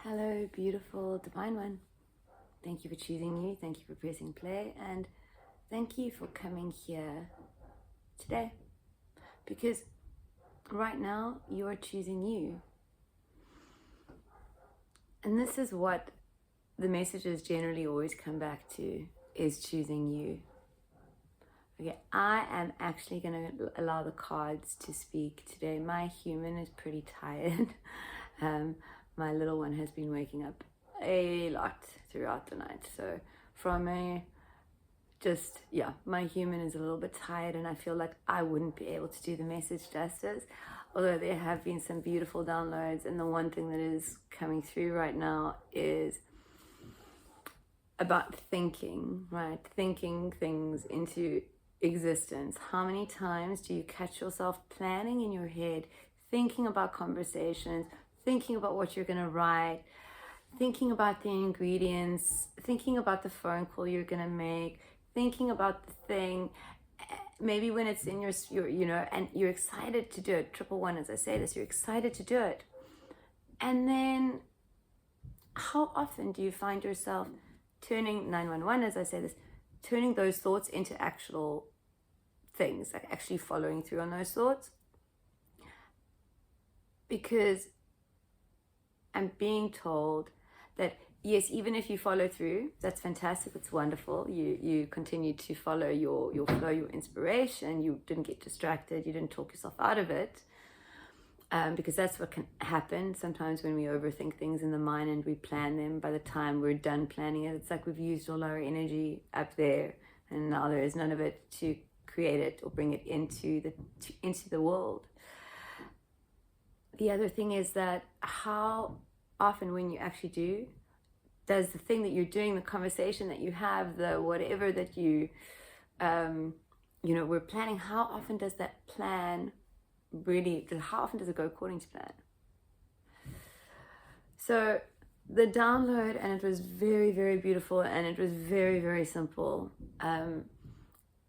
Hello, beautiful Divine One. Thank you for choosing you. Thank you for pressing play. And thank you for coming here today. Because right now, you are choosing you. And this is what the messages generally always come back to, is choosing you. Okay, I am actually going to allow the cards to speak today. My human is pretty tired. My little one has been waking up a lot throughout the night. So my human is a little bit tired, and I feel like I wouldn't be able to do the message justice. Although there have been some beautiful downloads, and the one thing that is coming through right now is about thinking, right? Thinking things into existence. How many times do you catch yourself planning in your head, thinking about conversations, thinking about what you're going to write, thinking about the ingredients, thinking about the phone call you're going to make, thinking about the thing, maybe when it's in your and you're excited to do it. 111, as I say this, you're excited to do it. And then how often do you find yourself turning 911, as I say this, turning those thoughts into actual things, like actually following through on those thoughts? Because I'm being told that yes, even if you follow through, that's fantastic, it's wonderful. You continue to follow your flow, your inspiration. You didn't get distracted, you didn't talk yourself out of it. Because that's what can happen sometimes when we overthink things in the mind and we plan them. By the time we're done planning it, it's like we've used all our energy up there, and now there is none of it to create it or bring it into the world. The other thing is that how often when you actually do, does the thing that you're doing, the conversation that you have, the whatever that you we're planning, how often does that plan really, how often does it go according to plan? So the download, and it was very, very beautiful, and it was very, very simple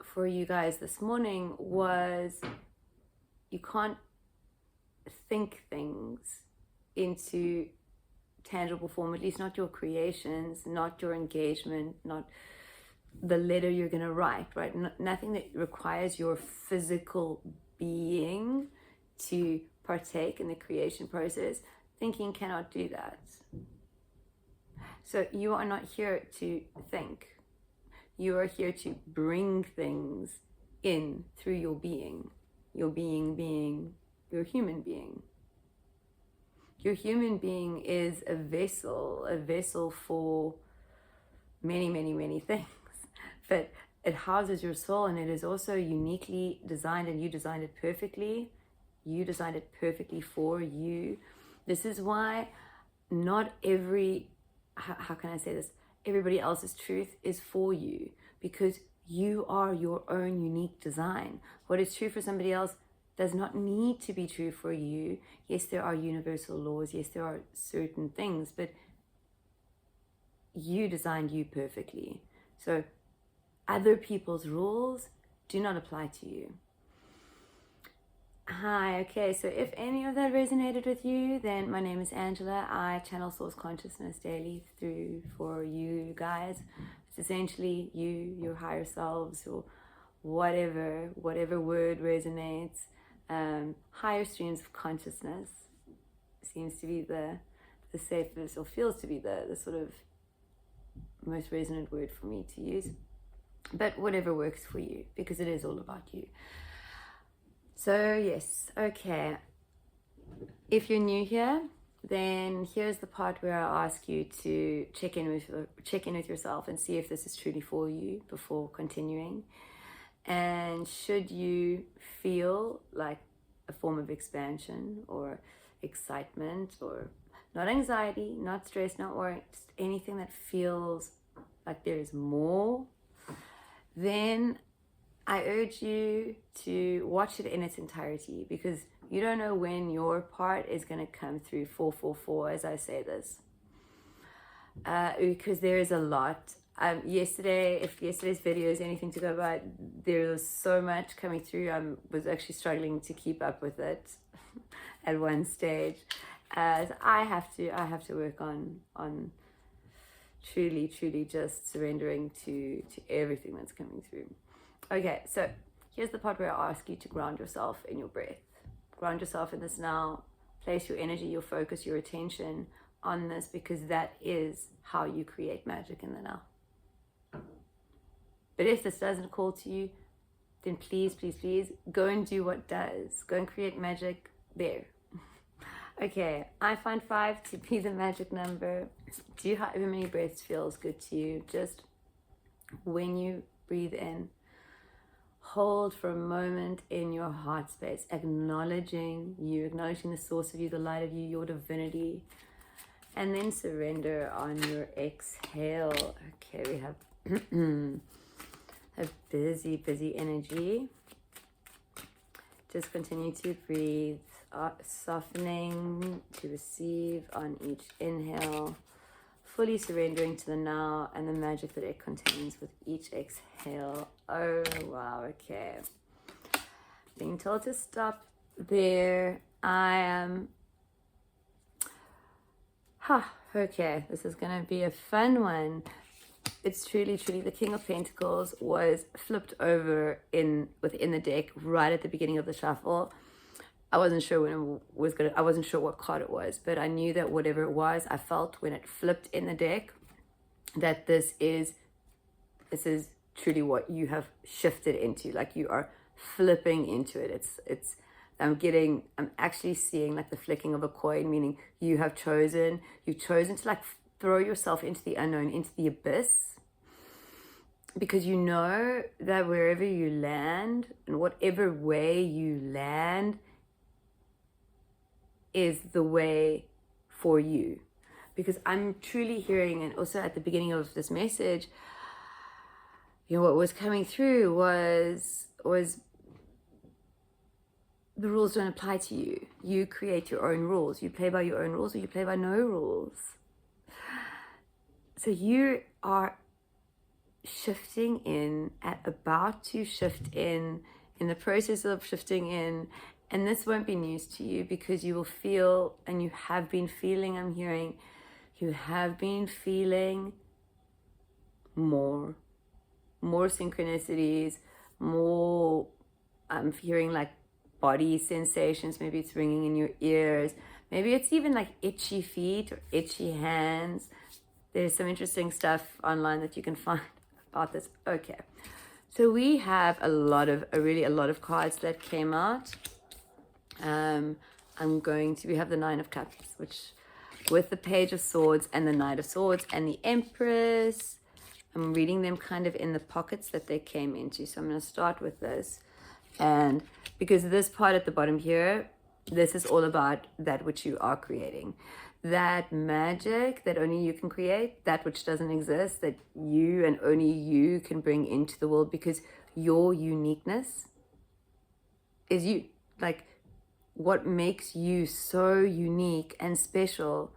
for you guys this morning, was you can't think things into tangible form, at least not your creations, not your engagement, not the letter you're going to write, right? Nothing that requires your physical being to partake in the creation process. Thinking cannot do that. So you are not here to think. You are here to bring things in through your being being your human being. Your human being is a vessel for many, many, many things. But it houses your soul, and it is also uniquely designed, and you designed it perfectly. You designed it perfectly for you. This is why not how can I say this? Everybody else's truth is for you, because you are your own unique design. What is true for somebody else does not need to be true for you. Yes, there are universal laws. Yes, there are certain things, but you designed you perfectly. So other people's rules do not apply to you. Hi, okay, so if any of that resonated with you, then my name is Angela. I channel source consciousness daily for you guys. It's essentially you, your higher selves, or whatever word resonates. Higher streams of consciousness seems to be the safest, or feels to be the sort of most resonant word for me to use. But whatever works for you, because it is all about you. So yes, okay. If you're new here, then here's the part where I ask you to check in with yourself and see if this is truly for you before continuing. And should you feel like a form of expansion or excitement, or not anxiety, not stress, not worry, just anything that feels like there is more, then I urge you to watch it in its entirety, because you don't know when your part is going to come through 444, as I say this. Because there is a lot. If yesterday's video is anything to go by, there was so much coming through. I was actually struggling to keep up with it at one stage. as I have to work on truly just surrendering to everything that's coming through. Okay, so here's the part where I ask you to ground yourself in your breath. Ground yourself in this now. Place your energy, your focus, your attention on this, because that is how you create magic in the now. But if this doesn't call to you, then please go and do what does. Go and create magic there. Okay, I find 5 to be the magic number. Do however many breaths feels good to you. Just when you breathe in, hold for a moment in your heart space, acknowledging you, acknowledging the source of you, the light of you, your divinity, and then surrender on your exhale. Okay, we have a busy energy. Just continue to breathe, softening to receive on each inhale, fully surrendering to the now and the magic that it contains with each exhale. Oh, wow, okay. Being told to stop there. I am... okay, this is going to be a fun one. It's truly the King of Pentacles was flipped over within the deck right at the beginning of the shuffle. I wasn't sure when it was I wasn't sure what card it was, but I knew that whatever it was, I felt when it flipped in the deck that this is truly what you have shifted into. Like, you are flipping into it. I'm actually seeing like the flicking of a coin, meaning you've chosen to like throw yourself into the unknown, into the abyss, because you know that wherever you land and whatever way you land is the way for you. Because I'm truly hearing, and also at the beginning of this message, what was coming through was the rules don't apply to you. You create your own rules. You play by your own rules, or you play by no rules. So you are shifting in, about to shift in the process of shifting in. And this won't be news to you, because you will feel, and you have been feeling, I'm hearing, you have been feeling more synchronicities, more, I'm hearing like body sensations. Maybe it's ringing in your ears. Maybe it's even like itchy feet or itchy hands. There's some interesting stuff online that you can find about this. Okay, so we have a lot of cards that came out. We have the 9 of Cups, which with the Page of Swords and the Knight of Swords and the Empress. I'm reading them kind of in the pockets that they came into. So I'm going to start with this. And because this part at the bottom here, this is all about that which you are creating. That magic that only you can create, that which doesn't exist, that you and only you can bring into the world, because your uniqueness is you. Like, what makes you so unique and special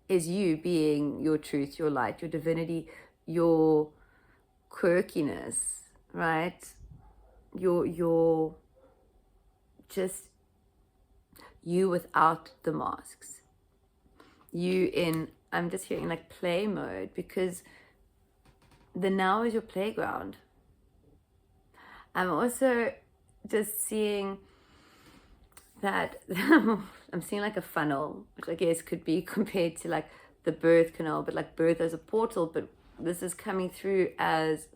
is you being your truth, your light, your divinity, your quirkiness, right? Your just you without the masks. I'm just hearing like play mode, because the now is your playground. I'm also just seeing that I'm seeing like a funnel, which I guess could be compared to like the birth canal, but like birth as a portal. But this is coming through as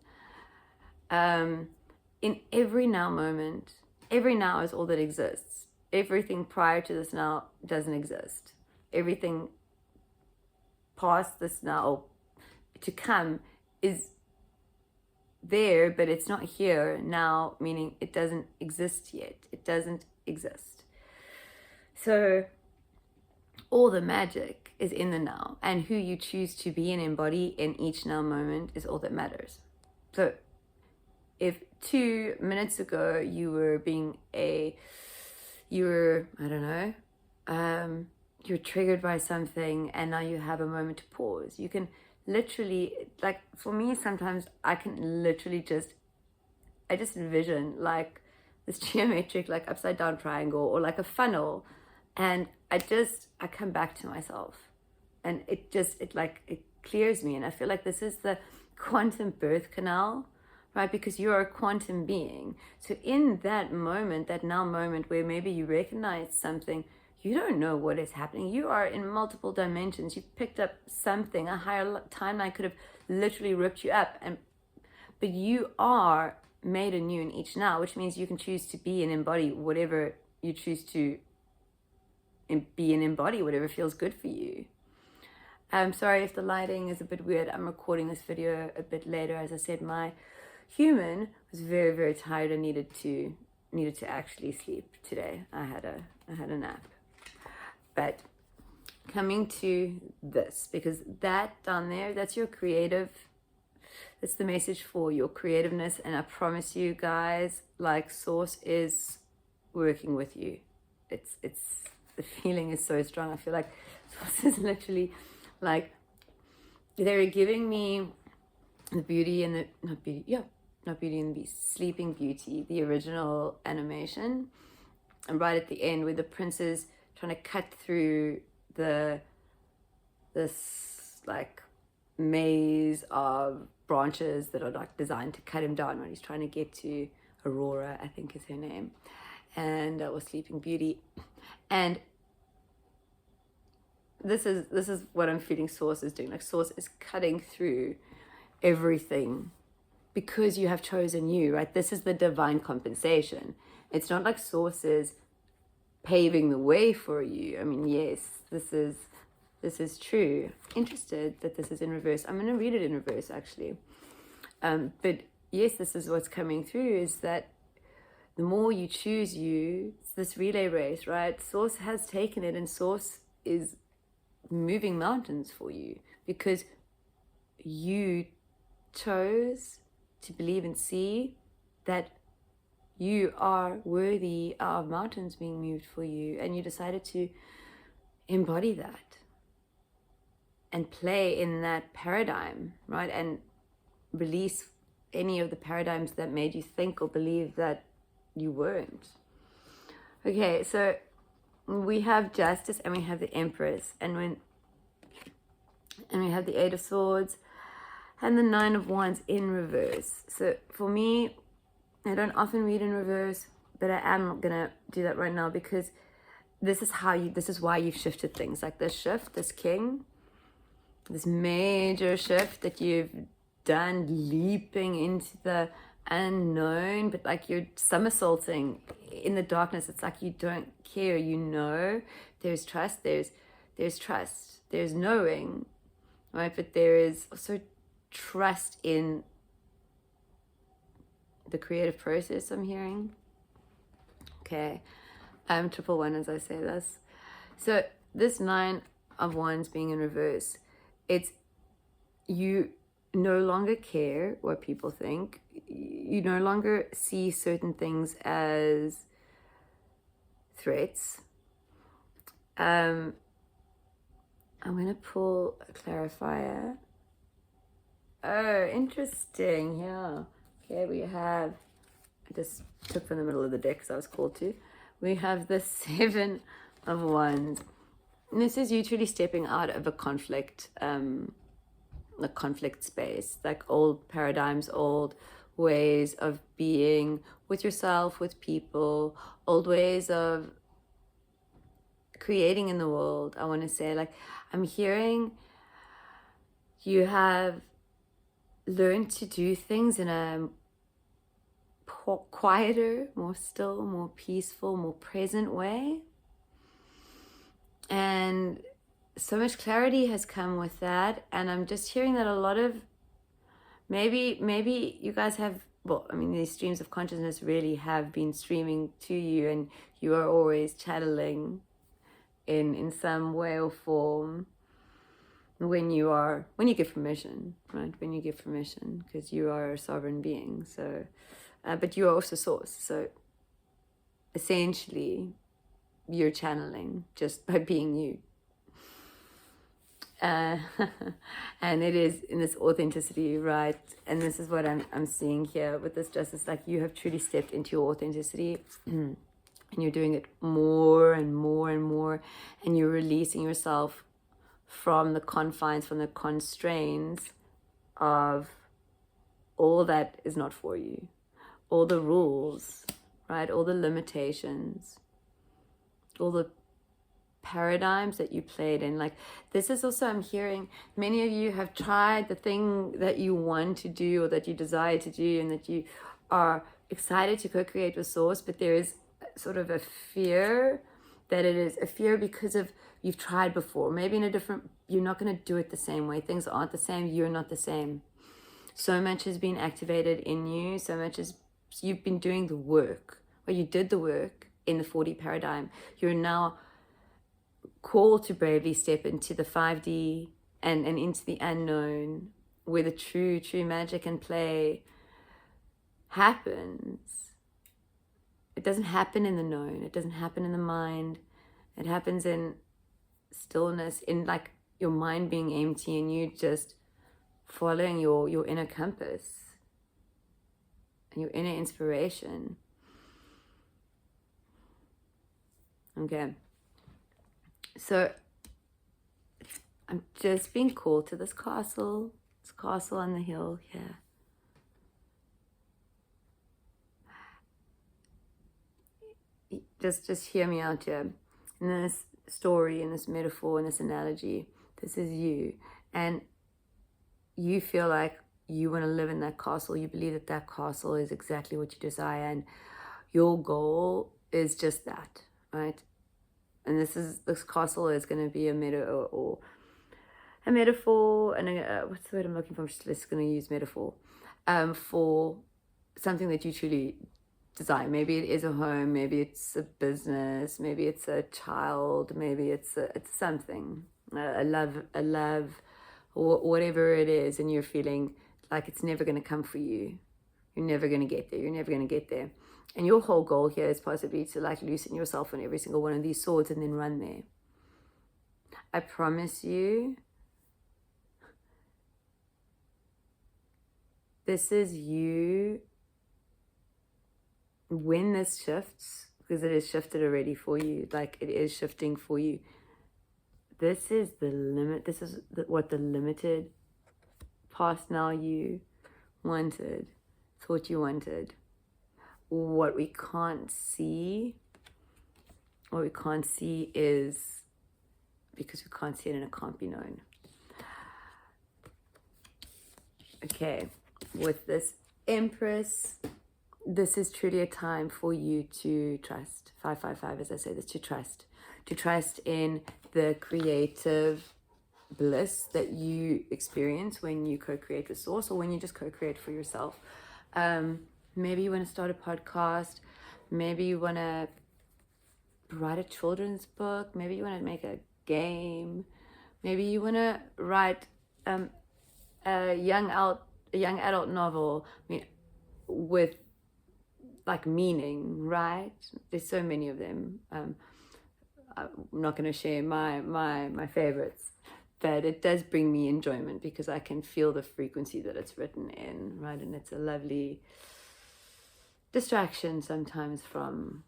in every now moment. Every now is all that exists. Everything prior to this now doesn't exist. Everything past this now to come is there, but it's not here now, meaning it doesn't exist yet. It doesn't exist. So all the magic is in the now, and who you choose to be and embody in each now moment is all that matters. So if 2 minutes ago you were you're triggered by something, and now you have a moment to pause, you can literally, like for me, sometimes I can literally I just envision like this geometric, like upside down triangle, or like a funnel And I come back to myself, and it clears me. And I feel like this is the quantum birth canal, right? Because you're a quantum being. So in that moment, that now moment where maybe you recognize something, you don't know what is happening. You are in multiple dimensions. You've picked up something, a higher timeline could have literally ripped you up. But you are made anew in each now, which means you can choose to be and embody whatever you choose to be and embody, whatever feels good for you. I'm sorry if the lighting is a bit weird. I'm recording this video a bit later. As I said, my human was very, very tired and needed to actually sleep today. I had a nap. But coming to this, because that down there, that's your creative, that's the message for your creativeness. And I promise you guys, like, Source is working with you. It's the feeling is so strong. I feel like Source is literally like, they're giving me the Beauty and the, not Beauty and the Beast, Sleeping Beauty, the original animation. And right at the end where the prince is trying to cut through this like maze of branches that are like designed to cut him down when he's trying to get to Aurora, I think is her name, and or Sleeping Beauty. And this is what I'm feeling Source is doing. Like, Source is cutting through everything because you have chosen you, right? This is the divine compensation. It's not like Source is paving the way for you. I mean, yes, this is true. Interested that this is in reverse. I'm going to read it in reverse, actually. But yes, this is what's coming through, is that the more you choose you, it's this relay race, right? Source has taken it, and Source is moving mountains for you because you chose to believe and see that you are worthy of mountains being moved for you, and you decided to embody that and play in that paradigm, right? And release any of the paradigms that made you think or believe that you weren't. Okay, so we have Justice and we have the Empress, and we have the Eight of Swords and the Nine of Wands in reverse. So for me, I don't often read in reverse, but I am gonna do that right now because this is why you've shifted things. Like this shift, this king, this major shift that you've done, leaping into the unknown, but like you're somersaulting in the darkness. It's like you don't care, you know. There's trust, there's trust, there's knowing, right? But there is also trust in the creative process, I'm hearing. Okay, I'm 111 as I say this. So this Nine of Wands being in reverse, it's you no longer care what people think. You no longer see certain things as threats. I'm going to pull a clarifier. Oh, interesting. Yeah. Okay, we have, I just took from the middle of the deck because I was called to. We have the Seven of Wands. And this is you truly stepping out of a conflict space, like old paradigms, old ways of being with yourself, with people, old ways of creating in the world. I want to say, like, I'm hearing you have learned to do things in a quieter, more still, more peaceful, more present way. And so much clarity has come with that. And I'm just hearing that a lot of, maybe you guys have, well, I mean, these streams of consciousness really have been streaming to you, and you are always channeling in some way or form when you give permission, right? When you give permission, because you are a sovereign being. So, but you are also Source. So essentially, you're channeling just by being you. And it is in this authenticity, right? And this is what I'm seeing here with this Justice. Like, you have truly stepped into your authenticity. and you're doing it more and more and more, and you're releasing yourself from the confines, from the constraints of all that is not for you, all the rules, right? All the limitations, all the paradigms that you played in. Like, this is also, I'm hearing many of you have tried the thing that you want to do or that you desire to do, and that you are excited to co-create with source, but there is sort of a fear that it is a fear because of you've tried before, maybe in a different, you're not going to do it the same way, things aren't the same, you're not the same. So much has been activated in you, so much as you've been doing the work, or you did the work in the 4D paradigm. You're now called to bravely step into the 5D and into the unknown, where the true magic and play happens. It doesn't happen in the known, it doesn't happen in the mind, it happens in stillness, in like your mind being empty and you just following your inner compass and your inner inspiration. Okay, so I'm just being called to this castle on the hill here. Just hear me out here. In this story, in this metaphor, in this analogy, this is you, and you feel like you want to live in that castle. You believe that that castle is exactly what you desire, and your goal is just that, right? And this castle is going to be a metaphor, and what's the word I'm looking for? I'm just going to use metaphor, for something that you truly desire. Maybe it is a home, maybe it's a business, maybe it's a child, maybe it's something, a love, or whatever it is, and you're feeling like it's never going to come for you. You're never going to get there. And your whole goal here is possibly to like loosen yourself on every single one of these swords and then run there. I promise you, this is you. When this shifts, because it is shifted already for you, like it is shifting for you, this is the limit. This is what the limited past now you wanted, thought you wanted. What we can't see is because we can't see it and it can't be known. Okay, with this Empress, this is truly a time for you to trust. 555, as I say this, to trust in the creative bliss that you experience when you co-create with source, or when you just co-create for yourself. Maybe you want to start a podcast, maybe you want to write a children's book, maybe you want to make a game, maybe you want to write a young adult novel, I mean, with like meaning, right? There's so many of them. I'm not going to share my favorites, but it does bring me enjoyment because I can feel the frequency that it's written in, right? And it's a lovely distraction sometimes from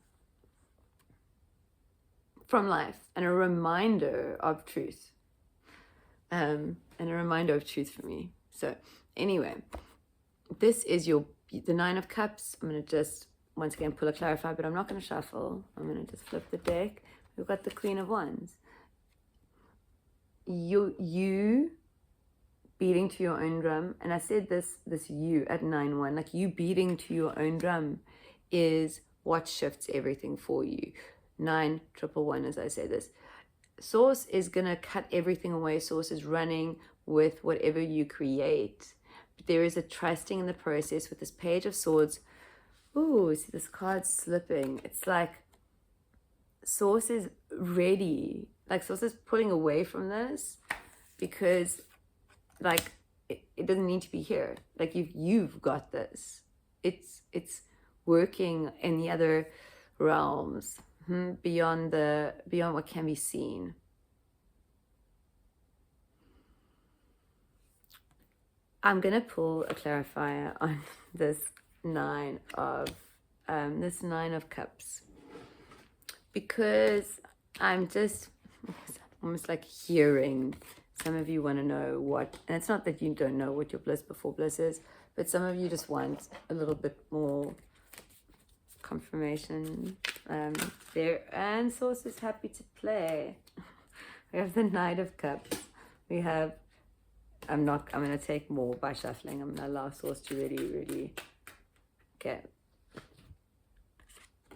life, and a reminder of truth, and a reminder of truth for me. So anyway, this is the 9 of Cups. I'm going to just once again pull a clarify, but I'm not going to shuffle. I'm going to just flip the deck. We've got the Queen of Wands. You beating to your own drum, and I said this you at 9-1, like you beating to your own drum is what shifts everything for you. 9-1-1, as I say this. Source is going to cut everything away. Source is running with whatever you create. But there is a trusting in the process with this Page of Swords. Ooh, see this card slipping. It's like Source is ready. Like Source is pulling away from this because like it doesn't need to be here. Like you've got this. It's working in the other realms, beyond what can be seen. I'm gonna pull a clarifier on this 9 of Cups. because I'm just almost like hearing some of you want to know what, and it's not that you don't know what your bliss before bliss is, but some of you just want a little bit more confirmation there. And Source is happy to play. We have the Knight of Cups. We have, I'm going to take more by shuffling. I'm going to allow Source to really, okay.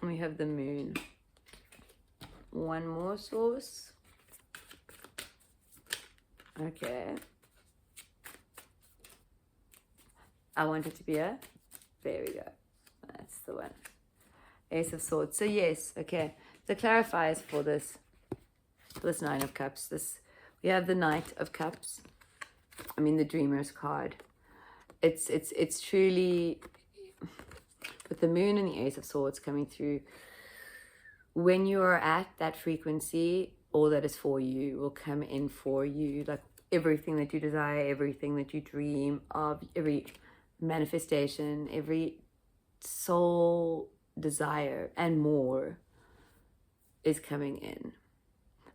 We have the Moon. One more, Source. Okay. I want it to be a, there we go. That's the one. Ace of Swords. So yes, okay. The clarifiers for this Nine of Cups. We have the Knight of Cups. I mean the Dreamer's card. It's truly, with the Moon and the Ace of Swords coming through, when you are at that frequency, all that is for you will come in for you. Like everything that you desire, everything that you dream of, every manifestation, every soul desire and more is coming in.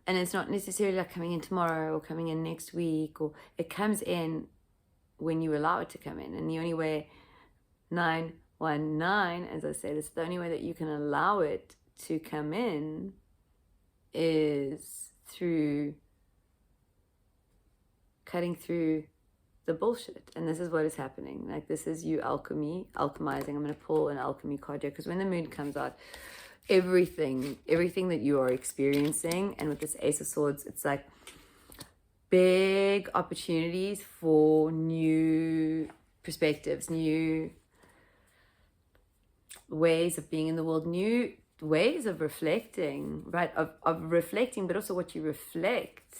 And it's not necessarily like coming in tomorrow or coming in next week, or it comes in when you allow it to come in. And the only way, 919, as I say, this, the only way that you can allow it to come in is through cutting through the bullshit. And this is what is happening. Like, this is you alchemizing. I'm going to pull an alchemy card here, because when the Moon comes out, everything that you are experiencing, and with this Ace of Swords, it's like big opportunities for new perspectives, new ways of being in the world, new ways of reflecting, right? Of reflecting, but also what you reflect,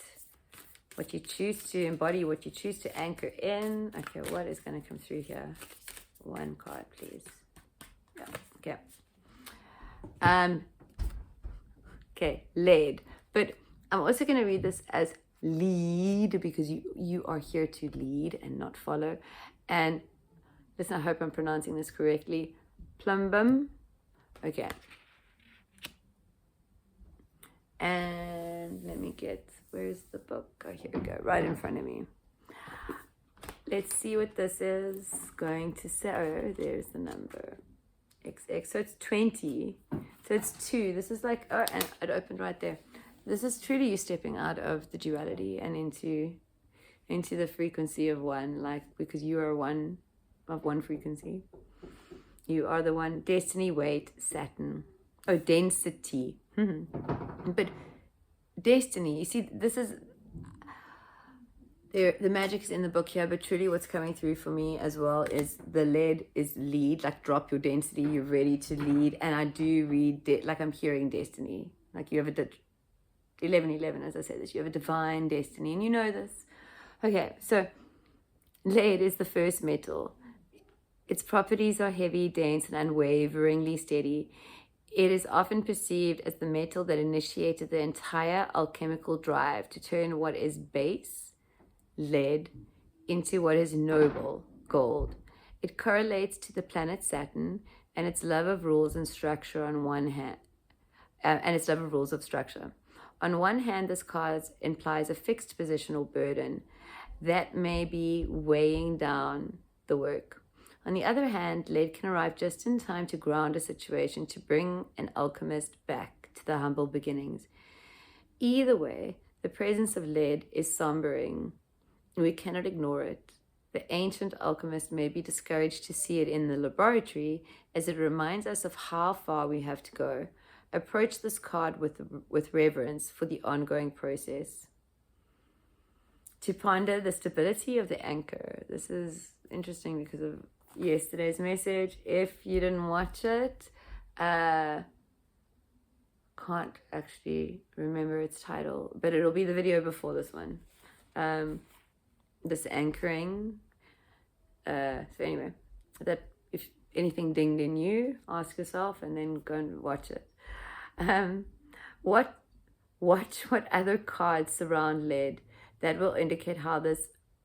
what you choose to embody, what you choose to anchor in. Okay, what is going to come through here? One card, please. Yeah. Okay. Okay, lead. But I'm also going to read this as lead, because you are here to lead and not follow. And listen, I hope I'm pronouncing this correctly. Plumbum. Okay. And let me get, where's the book? Oh, here we go, right in front of me. Let's see what this is going to say. Oh, there's the number. XX. So it's 20. So it's 2. This is like, oh, and it opened right there. This is truly you stepping out of the duality and into the frequency of one, like, because you are one of one frequency. You are the one. Destiny, Waite, Saturn. Oh, density. But destiny, you see, this is there, the magic is in the book here, but truly what's coming through for me as well is the lead is lead, like drop your density, you're ready to lead. And I do read, like I'm hearing destiny, like you have a 1111, as I say this, you have a divine destiny, and you know this. Okay, so lead is the first metal. Its properties are heavy, dense, and unwaveringly steady. It is often perceived as the metal that initiated the entire alchemical drive to turn what is base, lead, into what is noble, gold. It correlates to the planet Saturn and its love of rules and structure on one hand, On one hand, this card implies a fixed position or burden that may be weighing down the work. On the other hand, lead can arrive just in time to ground a situation, to bring an alchemist back to the humble beginnings. Either way, the presence of lead is sombering. We cannot ignore it. The ancient alchemist may be discouraged to see it in the laboratory, as it reminds us of how far we have to go. Approach this card with reverence for the ongoing process. To ponder the stability of the anchor. This is interesting because of yesterday's message. If you didn't watch it, can't actually remember its title, but it'll be the video before this one. This anchoring. So anyway, that if anything dinged in you, ask yourself and then go and watch it. Watch what other cards surround lead that will indicate how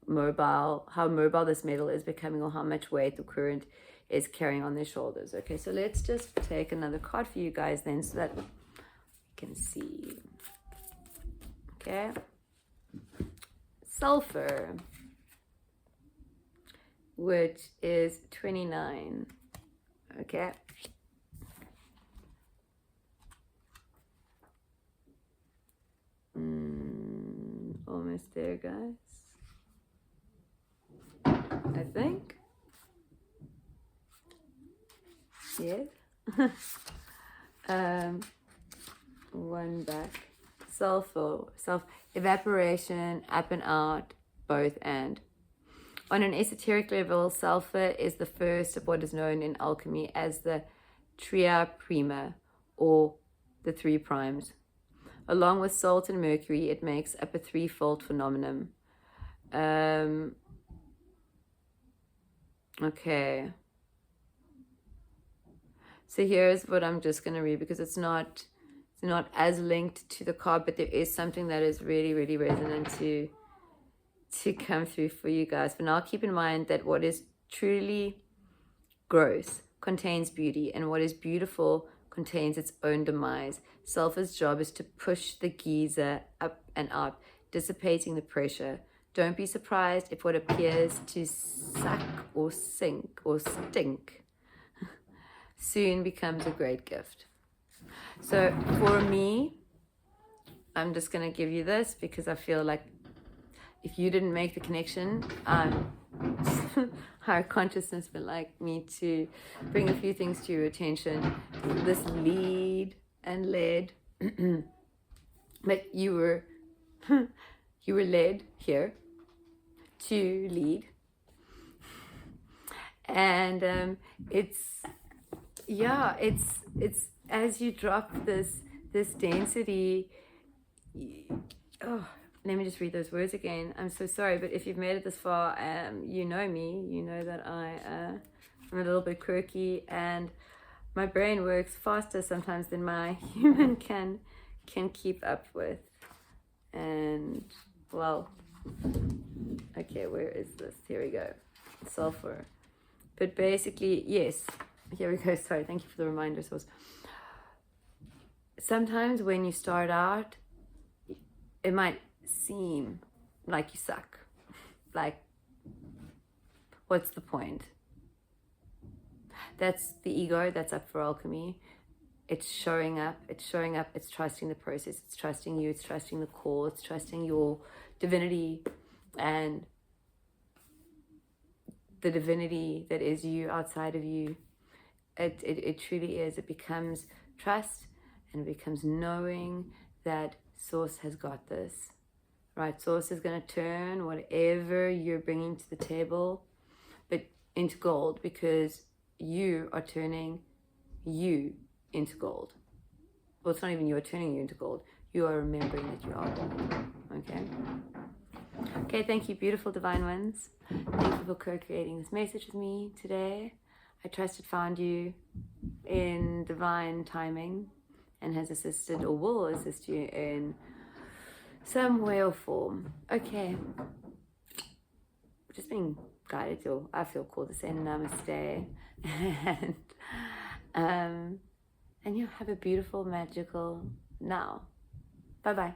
mobile this metal is becoming, or how much weight the current is carrying on their shoulders. Okay, so let's just take another card for you guys then, so that we can see. Okay. Sulfur, which is 29. Okay. Almost there, guys. I think. Yes. One back. Sulfur, evaporation, up and out, both and. On an esoteric level, sulfur is the first of what is known in alchemy as the tria prima, or the three primes. Along with salt and mercury, it makes up a threefold phenomenon. Okay. So here's what I'm just going to read, because it's not as linked to the card, but there is something that is really, really resonant to come through for you guys. For now, keep in mind that what is truly gross contains beauty, and what is beautiful contains its own demise. Sulfur's job is to push the geyser up and out, dissipating the pressure. Don't be surprised if what appears to suck or sink or stink soon becomes a great gift. So for me, I'm just going to give you this because I feel like if you didn't make the connection, higher consciousness would like me to bring a few things to your attention. This lead and led, but you were led here to lead, and it's as you drop this density. Let me just read those words again. I'm so sorry, but if you've made it this far, you know me. You know that I'm a little bit quirky, and my brain works faster sometimes than my human can keep up with. And, well, okay, where is this? Here we go. Sulfur. But basically, yes. Here we go. Sorry, thank you for the reminder, Source. Sometimes when you start out, it might seem like you suck. Like, what's the point? That's the ego that's up for alchemy. It's showing up, it's trusting the process, it's trusting you, it's trusting the call, it's trusting your divinity and the divinity that is you outside of you. It truly is. It becomes trust, and it becomes knowing that Source has got this. Right, Source is going to turn whatever you're bringing to the table, but into gold, because you are turning you into gold. Well, it's not even you are turning you into gold. You are remembering that you are gold. Okay? Okay, thank you, beautiful divine ones. Thank you for co-creating this message with me today. I trust it found you in divine timing and has assisted or will assist you in some way or form. Okay. Just being guided to, I feel called to say namaste. And you have a beautiful, magical now. Bye-bye.